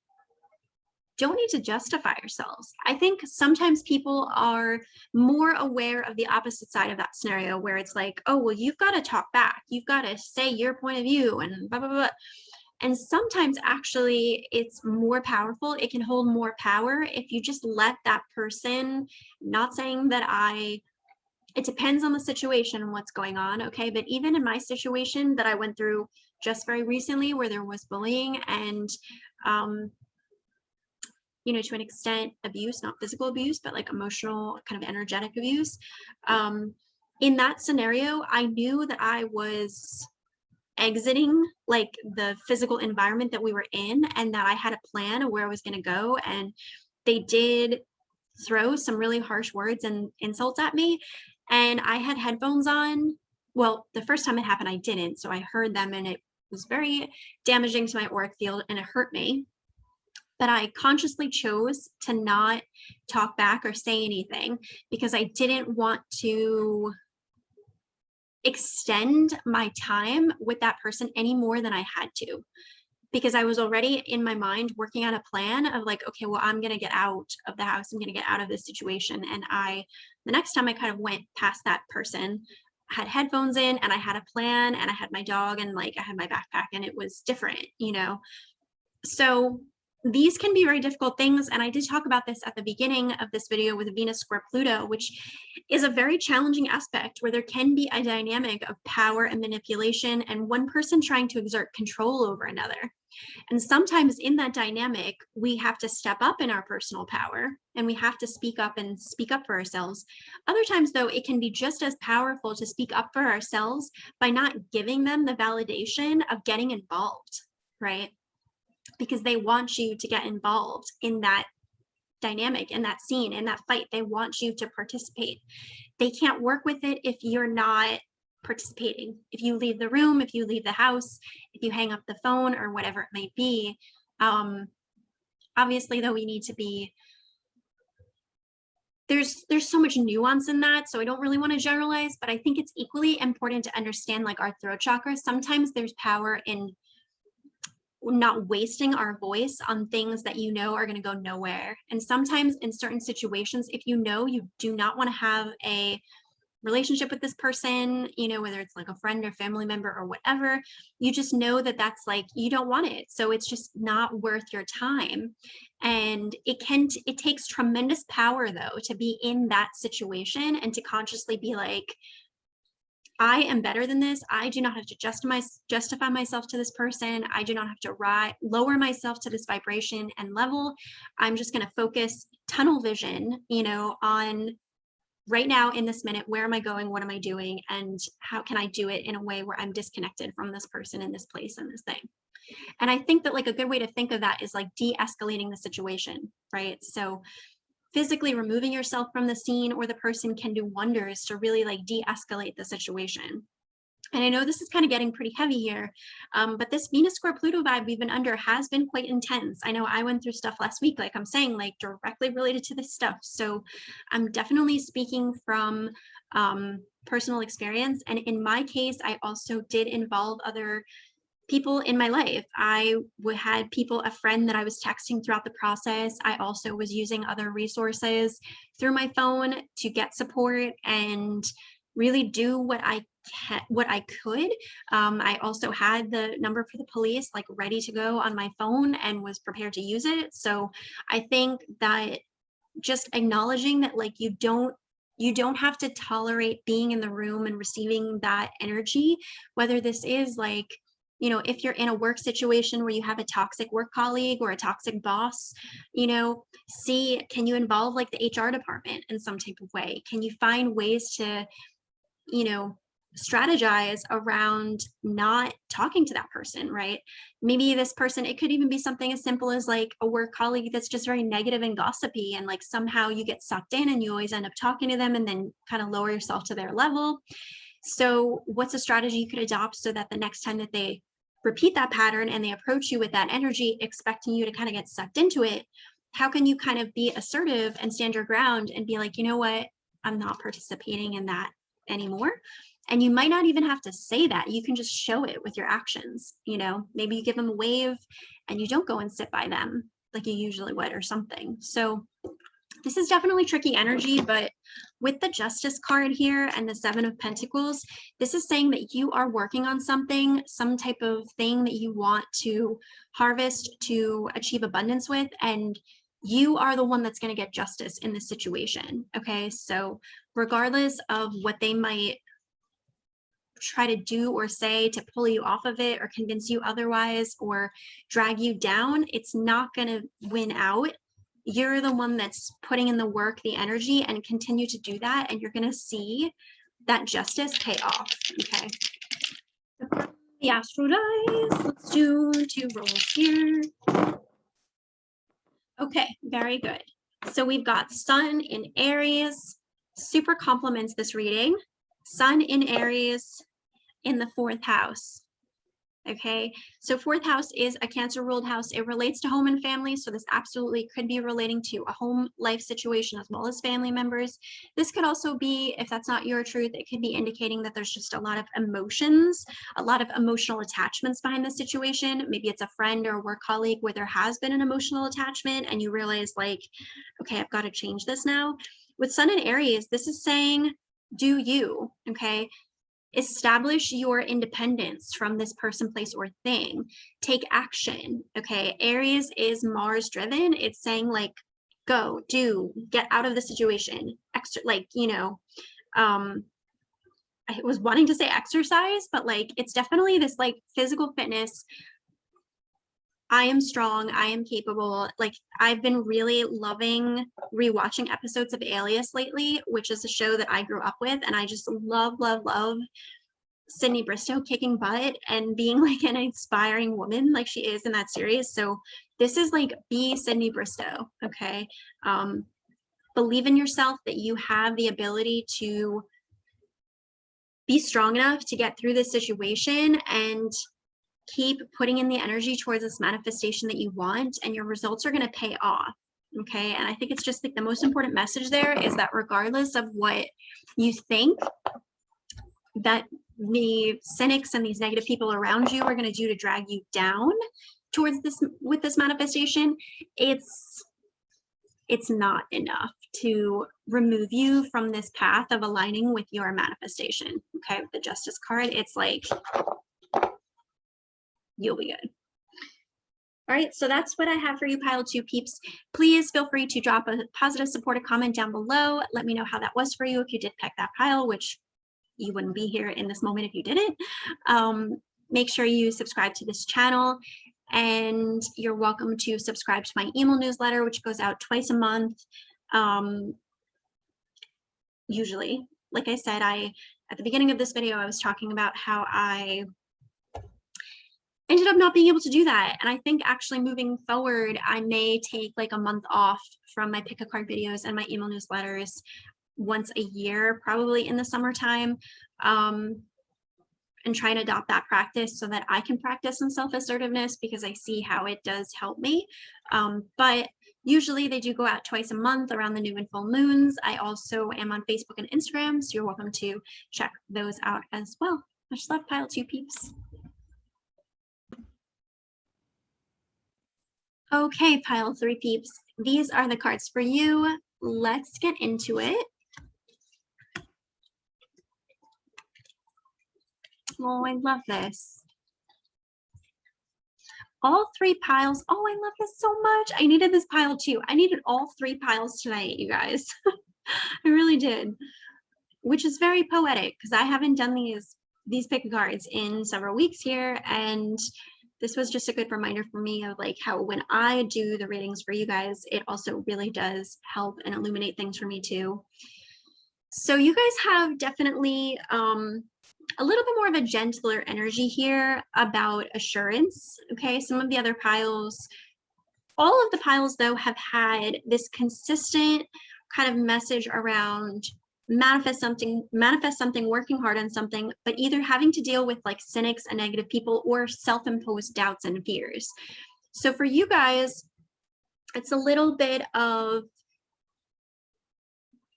don't need to justify ourselves. I think sometimes people are more aware of the opposite side of that scenario, where it's like, oh, well, you've got to talk back. You've got to say your point of view and blah, blah, blah. And sometimes actually it's more powerful. It can hold more power if you just let that person, not saying that it depends on the situation and what's going on. Okay. But even in my situation that I went through just very recently, where there was bullying and, you know, to an extent, abuse, not physical abuse, but like emotional, kind of energetic abuse. In that scenario, I knew that I was exiting like the physical environment that we were in, and that I had a plan of where I was going to go. And they did throw some really harsh words and insults at me. And I had headphones on. Well, the first time it happened, I didn't. So I heard them, and it was very damaging to my auric field, and it hurt me. But I consciously chose to not talk back or say anything because I didn't want to extend my time with that person any more than I had to, because I was already in my mind working on a plan of like, okay, well, I'm going to get out of the house. I'm going to get out of this situation. And the next time I kind of went past that person, I had headphones in, and I had a plan, and I had my dog, and like I had my backpack, and it was different, you know? So these can be very difficult things. And I did talk about this at the beginning of this video with Venus square Pluto, which is a very challenging aspect where there can be a dynamic of power and manipulation, and one person trying to exert control over another. And sometimes in that dynamic, we have to step up in our personal power, and we have to speak up for ourselves. Other times, though, it can be just as powerful to speak up for ourselves by not giving them the validation of getting involved, right? Because they want you to get involved in that dynamic, in that scene, in that fight. They want you to participate. They can't work with it if you're not participating. If you leave the room, if you leave the house, if you hang up the phone, or whatever it may be. Obviously, though, we need to be, there's so much nuance in that, so I don't really want to generalize, but I think it's equally important to understand like our throat chakra. Sometimes there's power in not wasting our voice on things that you know are going to go nowhere. And sometimes in certain situations, if you know you do not want to have a relationship with this person, you know, whether it's like a friend or family member or whatever, you just know that that's like, you don't want it. So it's just not worth your time. And it takes tremendous power, though, to be in that situation and to consciously be like, I am better than this. I do not have to justify myself to this person. I do not have to lower myself to this vibration and level. I'm just going to focus tunnel vision, you know, on right now in this minute, where am I going? What am I doing? And how can I do it in a way where I'm disconnected from this person and this place and this thing? And I think that like a good way to think of that is like de-escalating the situation, right? So physically removing yourself from the scene or the person can do wonders to really like de-escalate the situation. And I know this is kind of getting pretty heavy here, but this Venus square Pluto vibe we've been under has been quite intense. I know I went through stuff last week, like I'm saying, like directly related to this stuff. So I'm definitely speaking from personal experience. And in my case, I also did involve other people in my life. I had people, a friend that I was texting throughout the process. I also was using other resources through my phone to get support and really do what I could. I also had the number for the police like ready to go on my phone and was prepared to use it. So I think that just acknowledging that like you don't have to tolerate being in the room and receiving that energy, whether this is like, you know, if you're in a work situation where you have a toxic work colleague or a toxic boss, you know, can you involve like the HR department in some type of way? Can you find ways to, you know, strategize around not talking to that person, right? Maybe this person, it could even be something as simple as like a work colleague that's just very negative and gossipy, and like somehow you get sucked in and you always end up talking to them and then kind of lower yourself to their level. So what's a strategy you could adopt so that the next time that they repeat that pattern and they approach you with that energy, expecting you to kind of get sucked into it, how can you kind of be assertive and stand your ground and be like, you know what, I'm not participating in that anymore. And you might not even have to say that. You can just show it with your actions. You know, maybe you give them a wave and you don't go and sit by them like you usually would or something. So this is definitely tricky energy, but with the Justice card here and the Seven of Pentacles, this is saying that you are working on something, some type of thing that you want to harvest, to achieve abundance with, and you are the one that's going to get justice in this situation. Okay, so regardless of what they might try to do or say to pull you off of it or convince you otherwise or drag you down, it's not going to win out. you're the one that's putting in the work, the energy, and continue to do that. And you're going to see that justice pay off. Okay. The astro dice. Let's do 2 rolls here. Okay, very good. So we've got Sun in Aries. Super complements this reading. Sun in Aries in the 4th house. Okay, so 4th house is a Cancer ruled house. It relates to home and family. So this absolutely could be relating to a home life situation as well as family members. This could also be, if that's not your truth, it could be indicating that there's just a lot of emotions, a lot of emotional attachments behind the situation. Maybe it's a friend or a work colleague where there has been an emotional attachment and you realize like, okay, I've got to change this now. With Sun in Aries, this is saying, do you, okay? Establish your independence from this person, place, or thing. Take action. Okay. Aries is Mars driven. It's saying like, go, do, get out of the situation. Extra, like, you know, I was wanting to say exercise, but like, it's definitely this like physical fitness. I am strong. I am capable. Like, I've been really loving rewatching episodes of Alias lately, which is a show that I grew up with. And I just love Sydney Bristow kicking butt and being like an inspiring woman like she is in that series. So this is like, be Sydney Bristow. Okay. Believe in yourself that you have the ability to be strong enough to get through this situation and keep putting in the energy towards this manifestation that you want, and your results are going to pay off. Okay. And I think it's just like the most important message there is that regardless of what you think that the cynics and these negative people around you are going to do to drag you down towards this, with this manifestation, it's not enough to remove you from this path of aligning with your manifestation. Okay. With the Justice card, it's like, you'll be good. All right, so that's what I have for you, pile 2 peeps. Please feel free to drop a positive supportive comment down below. Let me know how that was for you if you did pick that pile, which you wouldn't be here in this moment if you didn't. Make sure you subscribe to this channel, and you're welcome to subscribe to my email newsletter, which goes out twice a month. Usually, like I said, at the beginning of this video, I was talking about how I ended up not being able to do that. And I think actually moving forward, I may take like a month off from my pick a card videos and my email newsletters once a year, probably in the summertime, and try and adopt that practice so that I can practice some self-assertiveness, because I see how it does help me. But usually they do go out twice a month around the new and full moons. I also am on Facebook and Instagram, so you're welcome to check those out as well. Much love, pile 2 peeps. Okay, pile 3 peeps. These are the cards for you. Let's get into it. Oh, I love this. All 3 piles. Oh, I love this so much. I needed this pile too. I needed all 3 piles tonight, you guys. I really did, which is very poetic because I haven't done these pick cards in several weeks here, and this was just a good reminder for me of like how when I do the readings for you guys, it also really does help and illuminate things for me too. So you guys have definitely a little bit more of a gentler energy here about assurance. Okay, some of the other piles, all of the piles though, have had this consistent kind of message around manifest something, working hard on something, but either having to deal with like cynics and negative people or self-imposed doubts and fears. So for you guys, it's a little bit of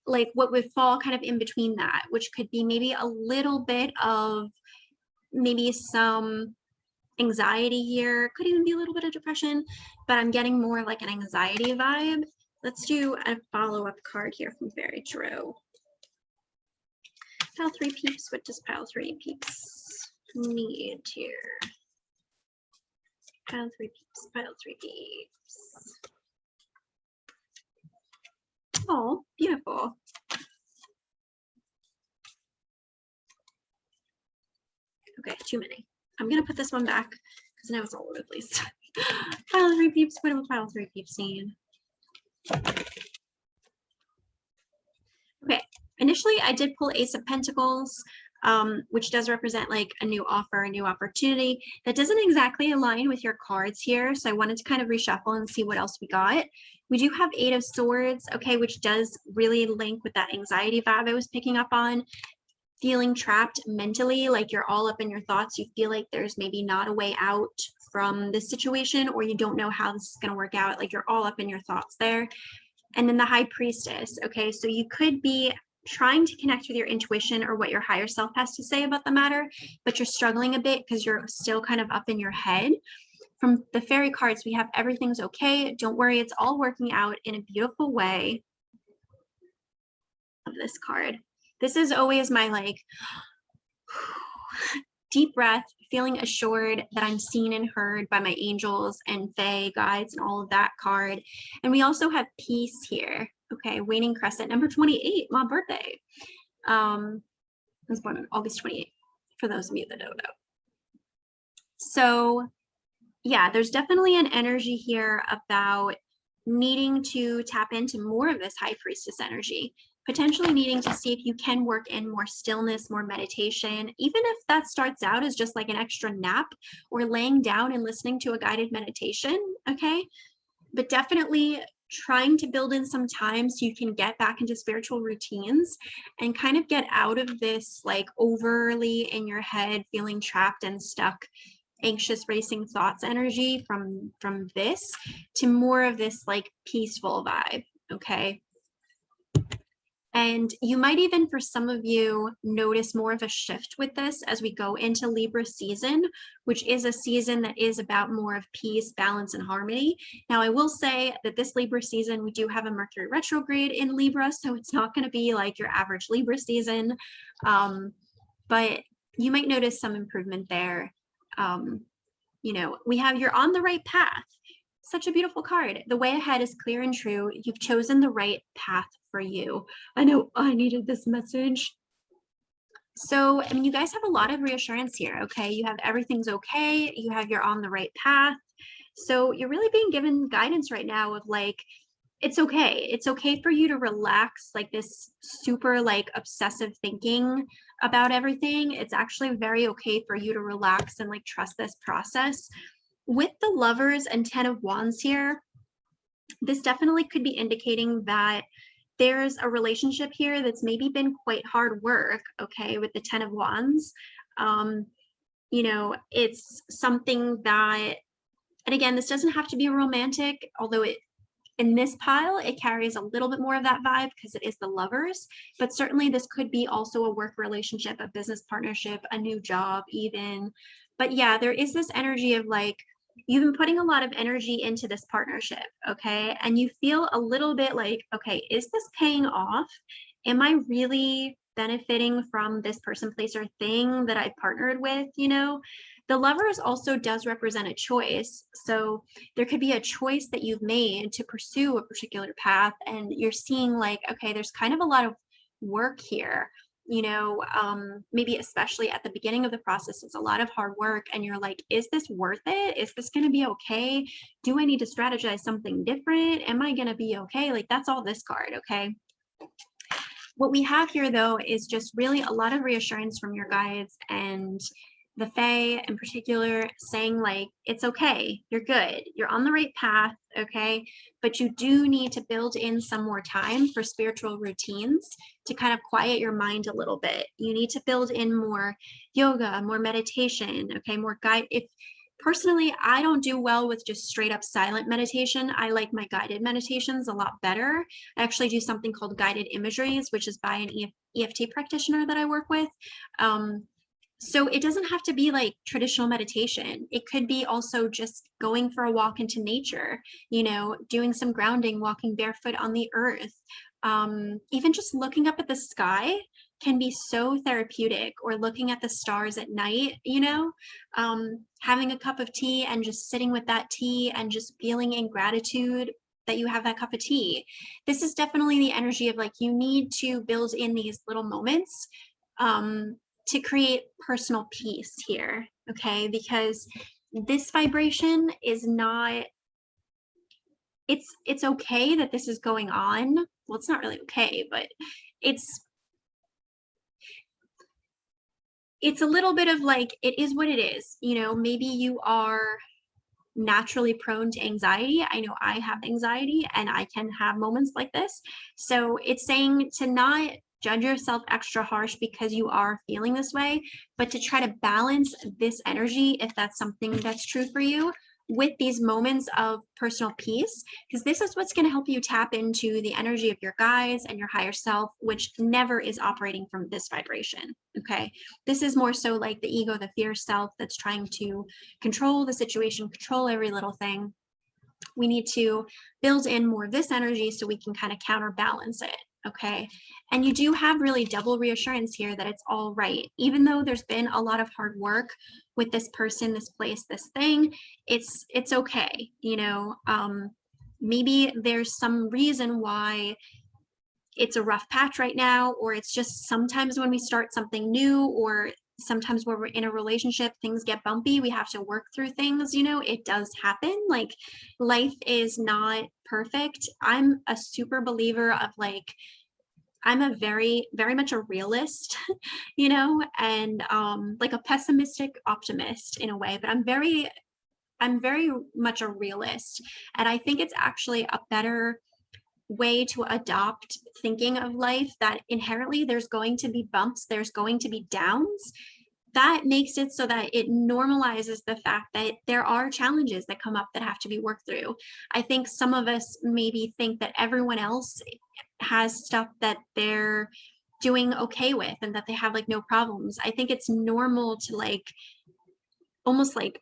like what would fall kind of in between that, which could be maybe a little bit of maybe some anxiety here, could even be a little bit of depression, but I'm getting more like an anxiety vibe. Let's do a follow-up card here from Fairy Tarot. Pile 3 peeps, what does pile 3 peeps need here? Pile 3 peeps, pile 3 peeps. Oh, beautiful. Okay, too many. I'm gonna put this one back because now it's all over the place. Pile 3 peeps, what do pile 3 peeps need? Okay, initially I did pull Ace of Pentacles, which does represent like a new offer, a new opportunity. That doesn't exactly align with your cards here, so I wanted to kind of reshuffle and see what else we got. We do have Eight of Swords, okay, which does really link with that anxiety vibe I was picking up on. Feeling trapped mentally, like you're all up in your thoughts. You feel like there's maybe not a way out from this situation, or you don't know how this is going to work out. Like you're all up in your thoughts there. And then the High Priestess. Okay, so you could be trying to connect with your intuition or what your higher self has to say about the matter, but you're struggling a bit because you're still kind of up in your head. From the fairy cards, we have everything's okay. Don't worry, it's all working out in a beautiful way. Of this card. This is always my like deep breath, feeling assured that I'm seen and heard by my angels and fae guides and all of that card. And we also have peace here. Okay, waning crescent, number 28, my birthday. I was born on August 28th, for those of you that don't know. So yeah, there's definitely an energy here about needing to tap into more of this High Priestess energy, potentially needing to see if you can work in more stillness, more meditation, even if that starts out as just like an extra nap or laying down and listening to a guided meditation, okay? But definitely trying to build in some time so you can get back into spiritual routines and kind of get out of this like overly in your head, feeling trapped and stuck, anxious racing thoughts energy from this to more of this like peaceful vibe, okay? And you might even, for some of you, notice more of a shift with this as we go into Libra season, which is a season that is about more of peace, balance, and harmony. Now, I will say that this Libra season, we do have a Mercury retrograde in Libra, so it's not going to be like your average Libra season, but you might notice some improvement there. You know, we have you're on the right path. Such a beautiful card. The way ahead is clear and true. You've chosen the right path for you. I know I needed this message. So, I mean, you guys have a lot of reassurance here, okay? You have everything's okay. You have you're on the right path. So you're really being given guidance right now of like, it's okay. It's okay for you to relax like this super like obsessive thinking about everything. It's actually very okay for you to relax and like trust this process. With the Lovers and 10 of Wands here, this definitely could be indicating that there's a relationship here that's maybe been quite hard work, okay, with the 10 of Wands. You know, it's something that, and again, this doesn't have to be romantic, although it, in this pile, it carries a little bit more of that vibe because it is the Lovers, but certainly this could be also a work relationship, a business partnership, a new job even. But yeah, there is this energy of like, you've been putting a lot of energy into this partnership, okay? And you feel a little bit like, okay, is this paying off? Am I really benefiting from this person, place, or thing that I partnered with, you know? The Lovers also does represent a choice. So there could be a choice that you've made to pursue a particular path, and you're seeing like, okay, there's kind of a lot of work here, you know, maybe especially at the beginning of the process, it's a lot of hard work, and you're like, is this worth it? Is this going to be okay? Do I need to strategize something different? Am I going to be okay? Like, that's all this card, okay? What we have here, though, is just really a lot of reassurance from your guides and the Fae in particular, saying like, it's okay, you're good, you're on the right path, okay? But you do need to build in some more time for spiritual routines to kind of quiet your mind a little bit. You need to build in more yoga, more meditation, okay? More guide. If personally, I don't do well with just straight up silent meditation. I like my guided meditations a lot better. I actually do something called guided imageries, which is by an EFT practitioner that I work with. So it doesn't have to be like traditional meditation. It could be also just going for a walk into nature, you know, doing some grounding, walking barefoot on the earth. Even just looking up at the sky can be so therapeutic, or looking at the stars at night, you know, having a cup of tea and just sitting with that tea and just feeling in gratitude that you have that cup of tea. This is definitely the energy of like, you need to build in these little moments to create personal peace here, okay? Because this vibration is not, it's okay that this is going on. Well, it's not really okay, but it's a little bit of like, it is what it is. You know, maybe you are naturally prone to anxiety. I know I have anxiety and I can have moments like this. So it's saying to not judge yourself extra harsh because you are feeling this way, but to try to balance this energy, if that's something that's true for you, with these moments of personal peace, because this is what's going to help you tap into the energy of your guides and your higher self, which never is operating from this vibration. Okay. This is more so like the ego, the fear self that's trying to control the situation, control every little thing. We need to build in more of this energy so we can kind of counterbalance it. Okay. And you do have really double reassurance here that it's all right. Even though there's been a lot of hard work with this person, this place, this thing, it's okay. You know, maybe there's some reason why it's a rough patch right now, or it's just sometimes when we start something new, or sometimes when we're in a relationship, things get bumpy, we have to work through things, you know, it does happen. Like, life is not perfect. I'm a super believer of like, I'm a very, very much a realist, you know, and like a pessimistic optimist in a way, but I'm very much a realist. And I think it's actually a better way to adopt thinking of life, that inherently there's going to be bumps, there's going to be downs. That makes it so that it normalizes the fact that there are challenges that come up that have to be worked through. I think some of us maybe think that everyone else has stuff that they're doing okay with and that they have like no problems. I think it's normal to like almost like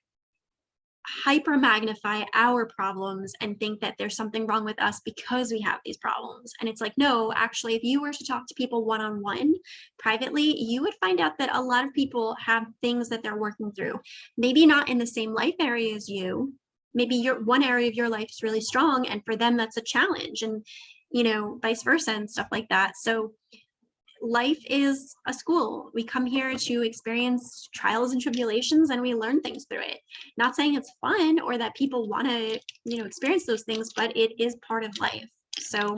hyper magnify our problems and think that there's something wrong with us because we have these problems. And it's like, no, actually, if you were to talk to people one-on-one privately, you would find out that a lot of people have things that they're working through. Maybe not in the same life area as you. Maybe your one area of your life is really strong, and for them that's a challenge, and you know, vice versa and stuff like that. So life is a school. We come here to experience trials and tribulations, and we learn things through it. Not saying it's fun or that people want to, you know, experience those things, but it is part of life. So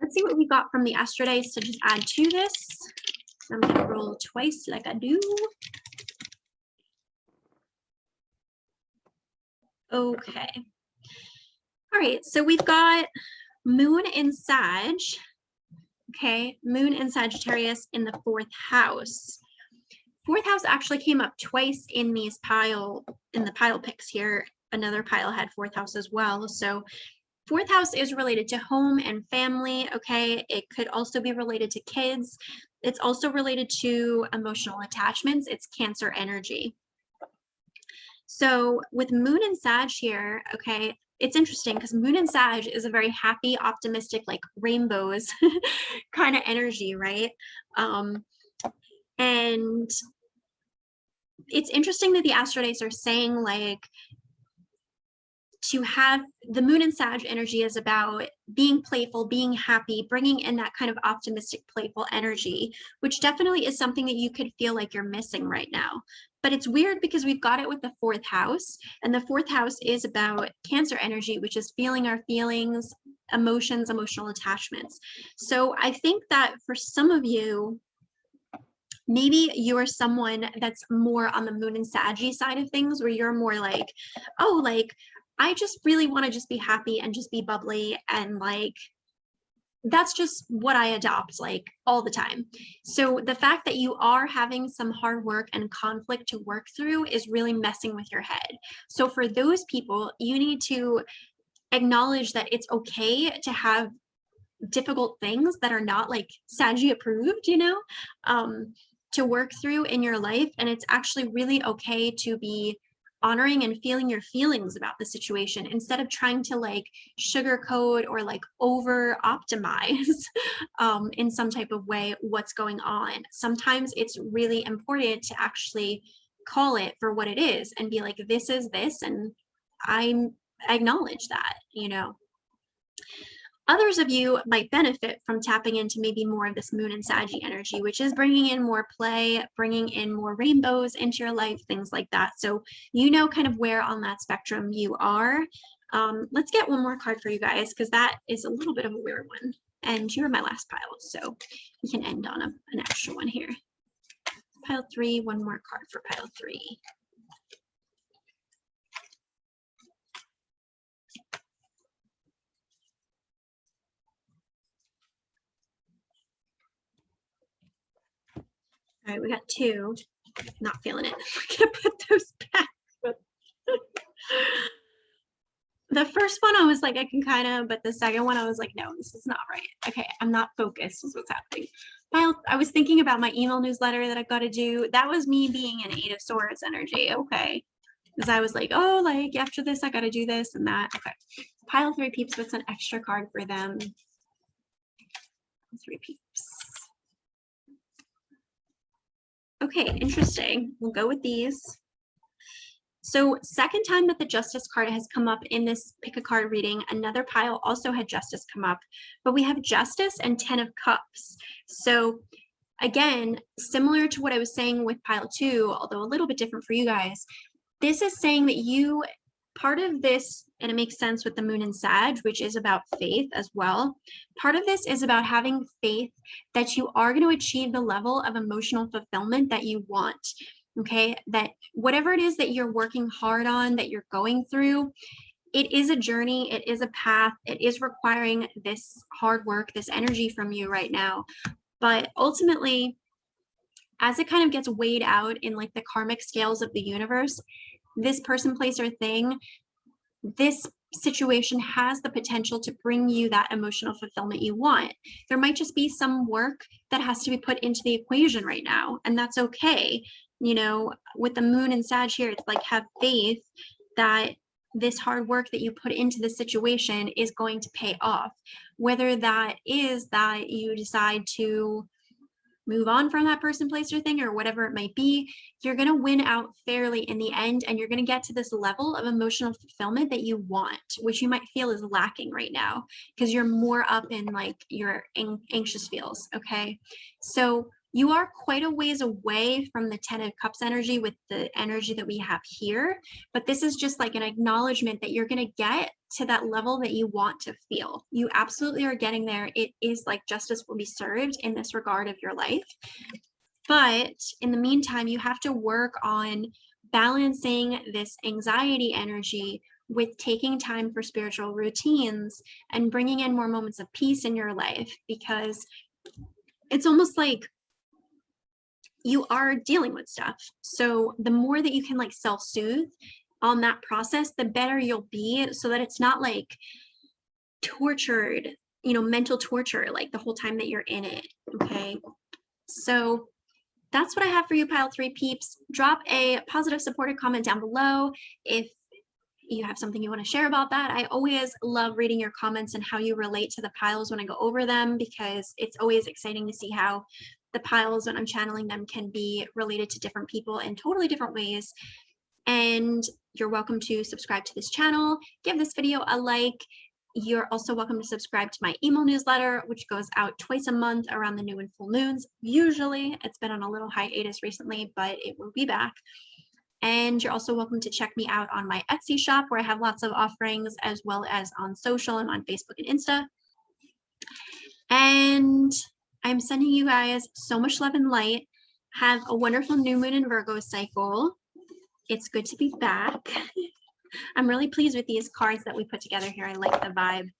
let's see what we got from the Astro Dice to just add to this. I'm going to roll twice like I do. Okay. All right, so we've got Moon in Sag. Okay, Moon in Sagittarius in the fourth house. Fourth house actually came up twice in these the pile picks here. Another pile had fourth house as well. So fourth house is related to home and family. Okay, it could also be related to kids. It's also related to emotional attachments. It's Cancer energy. So with Moon and Sag here, okay, it's interesting because Moon and Sag is a very happy, optimistic, like rainbows kind of energy, right? And it's interesting that the Astro Dice are saying like to have the Moon and Sag energy is about being playful, being happy, bringing in that kind of optimistic, playful energy, which definitely is something that you could feel like you're missing right now. But it's weird because we've got it with the fourth house, and the fourth house is about Cancer energy, which is feeling our feelings, emotions, emotional attachments. So I think that for some of you, maybe you're someone that's more on the Moon and Saggy side of things, where you're more like, oh, like, I just really want to just be happy and just be bubbly, and like, that's just what I adopt like all the time. So the fact that you are having some hard work and conflict to work through is really messing with your head. So for those people, you need to acknowledge that it's okay to have difficult things that are not like Saggy approved, you know, to work through in your life. And it's actually really okay to be honoring and feeling your feelings about the situation instead of trying to like sugarcoat or like over optimize in some type of way what's going on. Sometimes it's really important to actually call it for what it is and be like, this is this, and I acknowledge that, you know. Others of you might benefit from tapping into maybe more of this Moon and Saggy energy, which is bringing in more play, bringing in more rainbows into your life, things like that. So you know kind of where on that spectrum you are. Let's get one more card for you guys, because that is a little bit of a weird one. And you're my last pile, so we can end on an extra one here. Pile 3, one more card for pile 3. All right, we got 2. Not feeling it. We're gonna put those back. The first one I was like, I can kind of, but the second one I was like, no, this is not right. Okay, I'm not focused is what's happening. I was thinking about my email newsletter that I've got to do. That was me being an 8 of Swords energy. Okay. Because I was like, oh, like after this, I got to do this and that. Okay. Pile 3 peeps, what's an extra card for them? 3 peeps. Okay, interesting. We'll go with these. So second time that the Justice card has come up in this pick a card reading, another pile also had Justice come up, but we have Justice and 10 of Cups. So again, similar to what I was saying with pile 2, although a little bit different for you guys, this is saying that part of this, and it makes sense with the moon in Sag, which is about faith as well. Part of this is about having faith that you are going to achieve the level of emotional fulfillment that you want. Okay, that whatever it is that you're working hard on, that you're going through, it is a journey, it is a path, it is requiring this hard work, this energy from you right now. But ultimately, as it kind of gets weighed out in like the karmic scales of the universe, this person, place, or thing, this situation has the potential to bring you that emotional fulfillment you want. There might just be some work that has to be put into the equation right now, and that's okay. You know, with the moon and Sag here, it's like have faith that this hard work that you put into the situation is going to pay off. Whether that is that you decide to move on from that person, place, or thing, or whatever it might be, you're going to win out fairly in the end, and you're going to get to this level of emotional fulfillment that you want, which you might feel is lacking right now because you're more up in like your anxious feels. Okay, so you are quite a ways away from the 10 of Cups energy with the energy that we have here, but this is just like an acknowledgement that you're going to get to that level that you want to feel. You absolutely are getting there. It is like justice will be served in this regard of your life. But in the meantime, you have to work on balancing this anxiety energy with taking time for spiritual routines and bringing in more moments of peace in your life, because it's almost like you are dealing with stuff. So the more that you can like self-soothe on that process, the better you'll be, so that it's not like tortured, you know, mental torture, like the whole time that you're in it. Okay. So that's what I have for you, pile 3 peeps. Drop a positive supportive comment down below if you have something you want to share about that. I always love reading your comments and how you relate to the piles when I go over them, because it's always exciting to see how the piles, when I'm channeling them, can be related to different people in totally different ways. And you're welcome to subscribe to this channel, give this video a like. You're also welcome to subscribe to my email newsletter, which goes out twice a month around the new and full moons. Usually, it's been on a little hiatus recently, but it will be back. And you're also welcome to check me out on my Etsy shop, where I have lots of offerings, as well as on social and on Facebook and Insta. And I'm sending you guys so much love and light. Have a wonderful new moon in Virgo cycle. It's good to be back. I'm really pleased with these cards that we put together here. I like the vibe.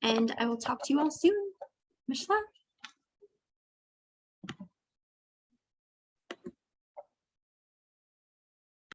And I will talk to you all soon. Much love.